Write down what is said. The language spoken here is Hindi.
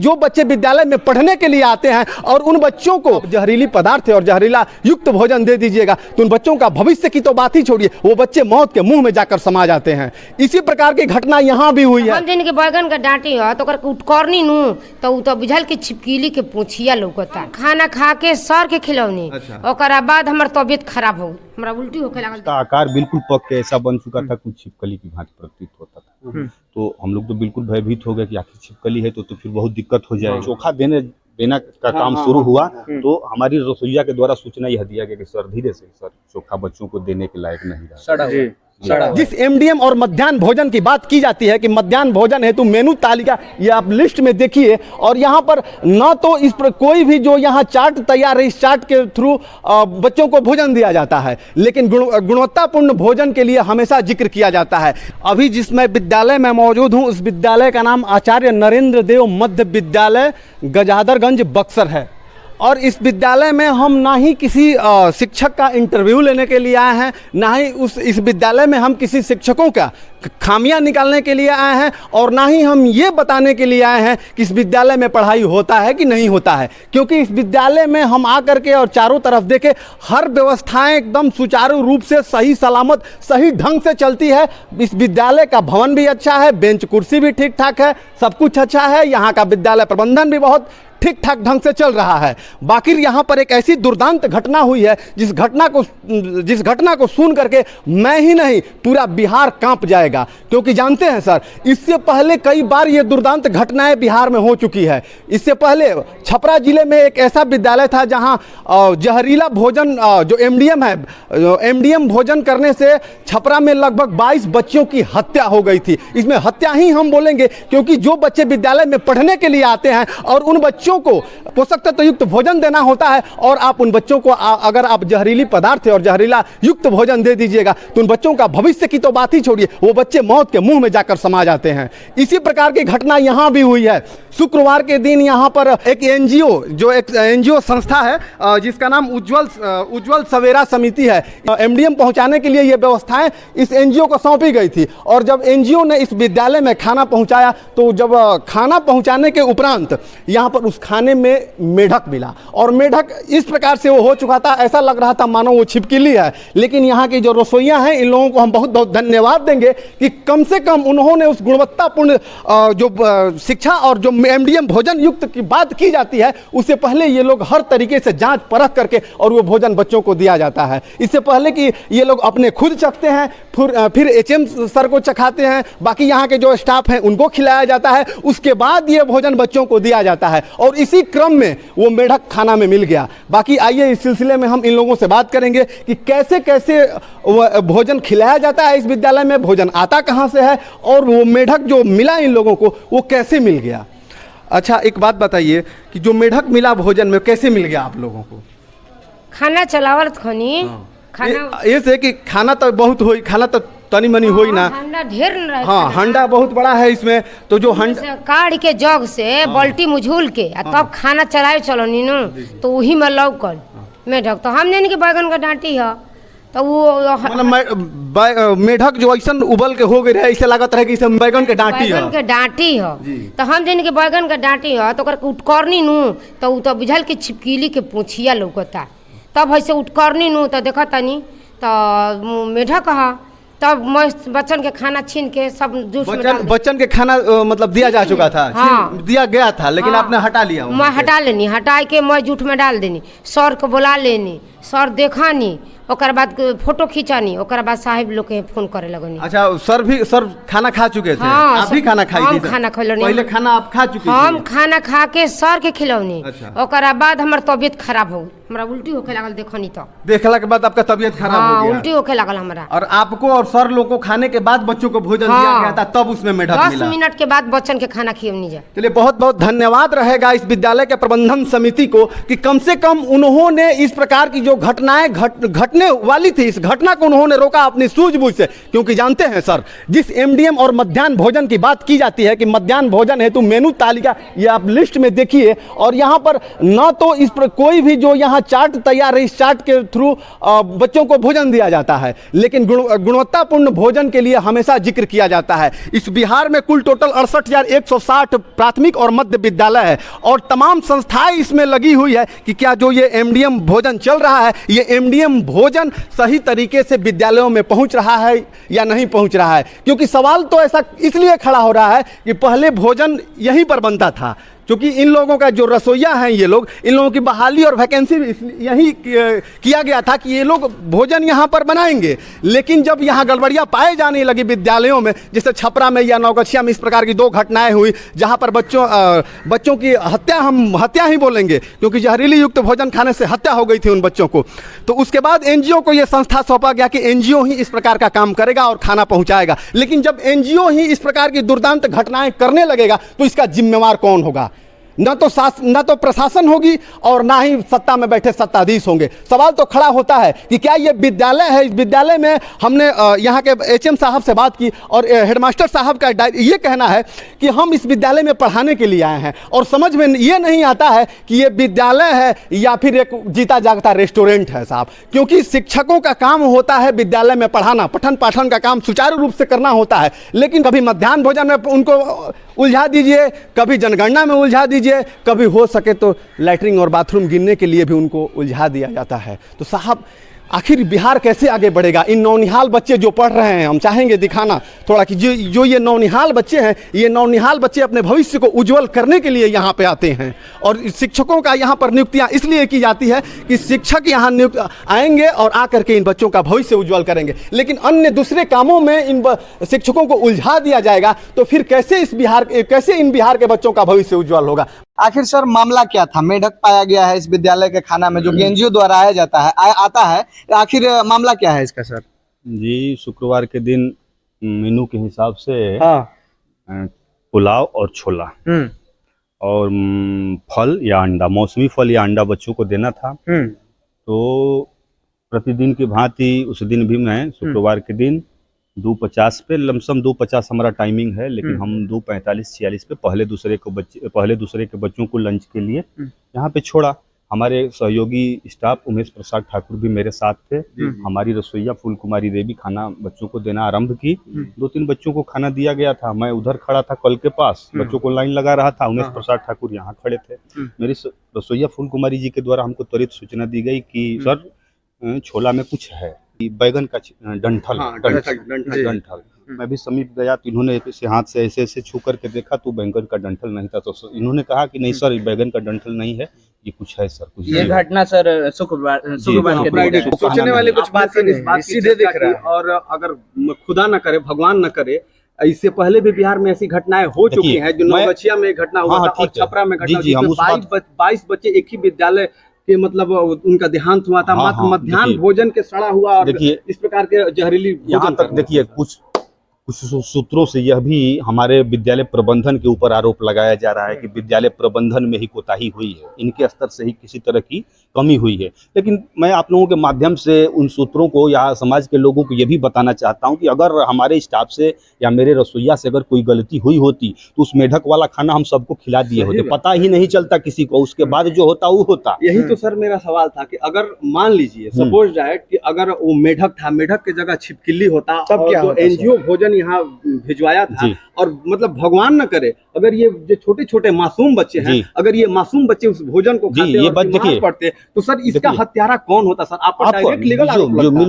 जो बच्चे विद्यालय में पढ़ने के लिए आते हैं और उन बच्चों को जहरीली पदार्थ और जहरीला युक्त भोजन दे दीजिएगा तो उन बच्चों का भविष्य की तो बात ही छोड़िए, वो बच्चे मौत के मुंह में जाकर समा जाते हैं। इसी प्रकार की घटना यहाँ भी हुई है। हम जिनके बैगन के डांटी है तो उठकरनी नू तो बुझल के छिपकीली के पूछिया लौकता। खाना खा के सर के खिलौनी, ओकरा बाद हमार तबियत खराब हो, हमारा उल्टी होके लागल। उसका आकार बिल्कुल पक के ऐसा बन चुका था, कुछ छिपकली की भांति प्रतीत होता था। तो हम लोग तो बिल्कुल भयभीत हो गए कि आखिर छिपकली है तो फिर बहुत दिक्कत हो जाए। चोखा देना का काम शुरू हुआ तो हमारी रसोईया के द्वारा सूचना यह दिया गया कि सर धीरे से, सर चोखा बच्चों को देने के लायक नहीं रहा। जिस एमडीएम और मध्याह्न भोजन की बात की जाती है कि मध्याह्न भोजन हेतु मेनू तालिका ये आप लिस्ट में देखिए, और यहाँ पर न तो इस पर कोई भी जो यहाँ चार्ट तैयार है, इस चार्ट के थ्रू बच्चों को भोजन दिया जाता है, लेकिन गुणवत्तापूर्ण भोजन के लिए हमेशा जिक्र किया जाता है। अभी जिसमें विद्यालय में मौजूद हूँ, उस विद्यालय का नाम आचार्य नरेंद्र देव मध्य विद्यालय गजादरगंज बक्सर है। और इस विद्यालय में हम ना ही किसी शिक्षक का इंटरव्यू लेने के लिए आए हैं, ना ही इस विद्यालय में हम किसी शिक्षकों का खामियां निकालने के लिए आए हैं, और ना ही हम ये बताने के लिए आए हैं कि इस विद्यालय में पढ़ाई होता है कि नहीं होता है। क्योंकि इस विद्यालय में हम आकर के और चारों तरफ देखें, हर व्यवस्थाएं एकदम सुचारू रूप से सही सलामत सही ढंग से चलती है। इस विद्यालय का भवन भी अच्छा है, बेंच कुर्सी भी ठीक ठाक है, सब कुछ अच्छा है। यहाँ का विद्यालय प्रबंधन भी बहुत ठीक ठाक ढंग से चल रहा है। बाकी यहाँ पर एक ऐसी दुर्दांत घटना हुई है जिस घटना को सुन करके मैं ही नहीं पूरा बिहार कांप जाएगा। क्योंकि जानते हैं सर, इससे पहले कई बार ये दुर्दांत घटनाएं बिहार में हो चुकी है। इससे पहले छपरा जिले में एक ऐसा विद्यालय था जहां जहरीला भोजन जो एमडीएम है, एमडीएम भोजन करने से छपरा में लगभग 22 बच्चों की हत्या हो गई थी। इसमें हत्या ही हम बोलेंगे क्योंकि जो बच्चे विद्यालय में पढ़ने के लिए आते हैं और उन बच्चों को पोषक तत्व युक्त भोजन देना होता है, और आप उन बच्चों को अगर आप जहरीली पदार्थ और जहरीला युक्त भोजन दे दीजिएगा तो उन बच्चों का भविष्य की तो बात ही छोड़िए, वो बच्चे मौत के मुंह में जाकर समा जाते हैं। इसी प्रकार की घटना यहाँ भी हुई है। शुक्रवार के दिन यहाँ पर एक एनजीओ संस्था है जिसका नाम उज्जवल सवेरा समिति है, एमडीएम पहुँचाने के लिए ये व्यवस्थाएं इस एनजीओ को सौंपी गई थी। और जब एनजीओ ने इस विद्यालय में खाना पहुँचाया तो जब खाना पहुँचाने के उपरांत यहाँ पर उस खाने में मेढक मिला, और मेढक इस प्रकार से वो हो चुका था, ऐसा लग रहा था मानो वो छिपकली है। लेकिन यहाँ की जो रसोइया हैं, इन लोगों को हम बहुत बहुत धन्यवाद देंगे कि कम से कम उन्होंने उस गुणवत्तापूर्ण जो शिक्षा और जो एमडीएम भोजन युक्त की बात की जाती है, उससे पहले ये लोग हर तरीके से जांच परख करके और वो भोजन बच्चों को दिया जाता है। इससे पहले कि ये लोग अपने खुद चखते हैं, फिर एचएम सर को चखाते हैं, बाकी यहाँ के जो स्टाफ हैं उनको खिलाया जाता है, उसके बाद ये भोजन बच्चों को दिया जाता है। और इसी क्रम में वो मेढक खाना में मिल गया। बाकी आइए इस सिलसिले में हम इन लोगों से बात करेंगे कि कैसे कैसे भोजन खिलाया जाता है इस विद्यालय में, भोजन आता कहाँ से है, और वो मेढक जो मिला इन लोगों को वो कैसे मिल गया। अच्छा, एक बात बताइए कि जो मेढक मिला भोजन में कैसे मिल गया आप लोगों को? खाना चलावत खनी खाना ऐसे कि खाना तो बहुत होई, खाना तो तनी मनी होई ना, हंडा ढेर न रहे। हाँ, हंडा बहुत बड़ा है इसमें, तो जो हंडा काढ़ के जग से बाल्टी मुझूल के तब खाना चलाए चलो नीनू, तो वही में लौकल मेढक। तो हम नहीं के बैगन का डांटी है तो वो मतलब मेढक जो ऐसा उबल के हो गए रहे, ऐसे लागत रहे कि बैगन के डांटी है, बैगन के डांटी है। तो हम जिनके बैगन के डांटी है तो उठकरनी नू तो बुझल के छिपकीली के पूछिया लौकता। तब ऐसे उठकरनी नू तो देखा तनी तो मेढक है। तब मैं बच्चन के खाना छीन के सब जूस में बच्चन के खाना मतलब दिया जा चुका था। हाँ, दिया गया था, लेकिन आपने हटा लिया। मैं हटा लेनी, हटा के मैं जूठ में डाल देनी, सर को बुला लेनी, सर देखानी, ओकर बाद फोटो खींचानी, ओकर बाद साहिब लोग के फोन करे लगनी। अच्छा, सर खाना खा चुके थे? हाँ, आप भी खाना खाई थी? हम खाना खिलौनी, पहले खाना आप खा चुके थे? हम खाना खा के सर के खिलौनी। अच्छा। ओकर बाद हमार तबियत खराब हो, हमरा उल्टी होके लागल। देखनी तो देखला के बाद आपका तबियत खराब हो गया? उल्टी होके लागल हमरा। और आपको और सर लोग को खाने के बाद बच्चों को भोजन दिया गया था, तब उसमें मेढक मिला? 10 मिनट के बाद बच्चन के खाना खिलौनी जा। चलिए, बहुत बहुत धन्यवाद रहेगा इस विद्यालय के प्रबंधन समिति को कि कम से कम उन्होंने इस प्रकार की जो घटनाएं घट घटने वाली थी, इस घटना को उन्होंने रोका अपनी सूझबूझ से। क्योंकि जानते हैं सर, जिस एमडीएम और मध्याह्न भोजन की बात की जाती है कि मध्याह्न भोजन हेतु मेनू तालिका, ये आप लिस्ट में देखिए, और यहाँ पर न तो इस पर कोई भी जो यहाँ चार्ट तैयार है, इस चार्ट के थ्रू बच्चों को भोजन दिया जाता है, लेकिन गुणवत्तापूर्ण भोजन के लिए हमेशा जिक्र किया जाता है। इस बिहार में कुल टोटल 68,160 प्राथमिक और मध्य विद्यालय है, और तमाम संस्थाएं इसमें लगी हुई है कि क्या जो ये एमडीएम भोजन चल रहा है, ये एमडीएम भोजन सही तरीके से विद्यालयों में पहुंच रहा है या नहीं पहुंच रहा है। क्योंकि सवाल तो ऐसा इसलिए खड़ा हो रहा है कि पहले भोजन यहीं पर बनता था, क्योंकि इन लोगों का जो रसोइया हैं, ये लोग, इन लोगों की बहाली और वैकेंसी यही किया गया था कि ये लोग भोजन यहाँ पर बनाएंगे। लेकिन जब यहाँ गड़बड़ियाँ पाए जाने लगी विद्यालयों में, जैसे छपरा में या नवगछिया में इस प्रकार की 2 घटनाएं हुई, जहाँ पर बच्चों की हत्या, हम हत्या ही बोलेंगे क्योंकि जहरीली युक्त भोजन खाने से हत्या हो गई थी उन बच्चों को। तो उसके बाद एनजीओ को ये संस्था सौंपा गया कि एनजीओ ही इस प्रकार का काम करेगा और खाना पहुँचाएगा। लेकिन जब एनजीओ ही इस प्रकार की दुर्दांत घटनाएं करने लगेगा तो इसका जिम्मेवार कौन होगा? न तो प्रशासन होगी और ना ही सत्ता में बैठे सत्ताधीश होंगे। सवाल तो खड़ा होता है कि क्या ये विद्यालय है? इस विद्यालय में हमने यहाँ के एचएम साहब से बात की और हेडमास्टर साहब का ये कहना है कि हम इस विद्यालय में पढ़ाने के लिए आए हैं, और समझ में ये नहीं आता है कि ये विद्यालय है या फिर एक जीता जागता रेस्टोरेंट है साहब। क्योंकि शिक्षकों का काम होता है विद्यालय में पढ़ाना, पठन पाठन का काम सुचारू रूप से करना होता है। लेकिन कभी मध्याह्न भोजन में उनको उलझा दीजिए, कभी जनगणना में उलझा दीजिए, कभी हो सके तो लैट्रिन और बाथरूम गिनने के लिए भी उनको उलझा दिया जाता है। तो साहब, आखिर बिहार कैसे आगे बढ़ेगा? इन नौनिहाल बच्चे जो पढ़ रहे हैं, हम चाहेंगे दिखाना थोड़ा कि जो ये नौनिहाल बच्चे हैं, ये नौनिहाल बच्चे अपने भविष्य को उज्जवल करने के लिए यहाँ पे आते हैं। और शिक्षकों का यहाँ पर नियुक्तियाँ इसलिए की जाती है कि शिक्षक यहाँ नियुक्त आएंगे और आकर के इन बच्चों का भविष्य उज्जवल करेंगे। लेकिन अन्य दूसरे कामों में इन शिक्षकों को उलझा दिया जाएगा तो फिर कैसे इन बिहार के बच्चों का भविष्य उज्जवल होगा? आखिर सर मामला क्या था? मेढक पाया गया है इस विद्यालय के खाना में, जो कि एनजीओ द्वारा आता है। आखिर मामला क्या है इसका सर? जी, शुक्रवार के दिन मेनू के हिसाब से पुलाव और छोला और फल या अंडा, मौसमी फल या अंडा बच्चों को देना था। तो प्रतिदिन की भांति उस दिन भी मैं शुक्रवार के दिन 2:50 पे, लमसम 2:50 हमारा टाइमिंग है, लेकिन हम 2:45-46 पे पहले दूसरे के बच्चों को लंच के लिए यहाँ पे छोड़ा। हमारे सहयोगी स्टाफ उमेश प्रसाद ठाकुर भी मेरे साथ थे। हमारी रसोइया फूल कुमारी देवी खाना बच्चों को देना आरंभ की। 2-3 बच्चों को खाना दिया गया था। मैं उधर खड़ा था कल के पास, बच्चों को लाइन लगा रहा था। उमेश प्रसाद ठाकुर यहाँ खड़े थे। मेरी रसोइया फूल कुमारी जी के द्वारा हमको त्वरित सूचना दी गई कि सर छोला में कुछ है, बैगन का डंठल। मैं भी समीप गया तो इन्होंने हाथ से ऐसे छू करके देखा तो बैगन का डंठल नहीं था। तो इन्होंने कहा कि नहीं सर, बैगन का डंठल नहीं है, ये कुछ है सर, कुछ। ये घटना सर शुक्रवार के सोचने वाली कुछ बात नहीं, सीधे देख रहा है। और अगर खुदा न करे, भगवान न करे, इससे पहले भी बिहार में ऐसी घटनाएं हो चुकी हैं। जो नवगछिया में घटना हुआ था और छपरा में घटना, 22 बच्चे एक ही विद्यालय के मतलब उनका देहांत हुआ था। मध्याह्न भोजन के सड़ा हुआ और इस प्रकार के जहरीली यहाँ तक देखिए, कुछ सूत्रों से यह भी हमारे विद्यालय प्रबंधन के ऊपर आरोप लगाया जा रहा है कि विद्यालय प्रबंधन में ही कोताही हुई है, इनके स्तर से ही किसी तरह की कमी हुई है। लेकिन मैं आप लोगों के माध्यम से उन सूत्रों को या समाज के लोगों को यह भी बताना चाहता हूं कि अगर हमारे स्टाफ से या मेरे रसोइया से अगर कोई गलती हुई होती तो उस मेढक वाला खाना हम सबको खिला दिए होते, पता ही नहीं चलता किसी को। उसके बाद जो होता वो होता। यही तो सर मेरा सवाल था कि अगर मान लीजिए सपोज दैट कि अगर वो मेढक था, मेढक की जगह छिपकली होता, तब क्या एनजीओ भोजन यहाँ भिजवाया था, और मतलब भगवान न करे अगर ये जो छोटे छोटे मासूम बच्चे हैं, अगर ये मासूम बच्चे उस भोजन को खाते और बीमार पड़ते, तो सर इसका हत्यारा कौन होता? सर आप डायरेक्ट लीगल आरोप लगता है।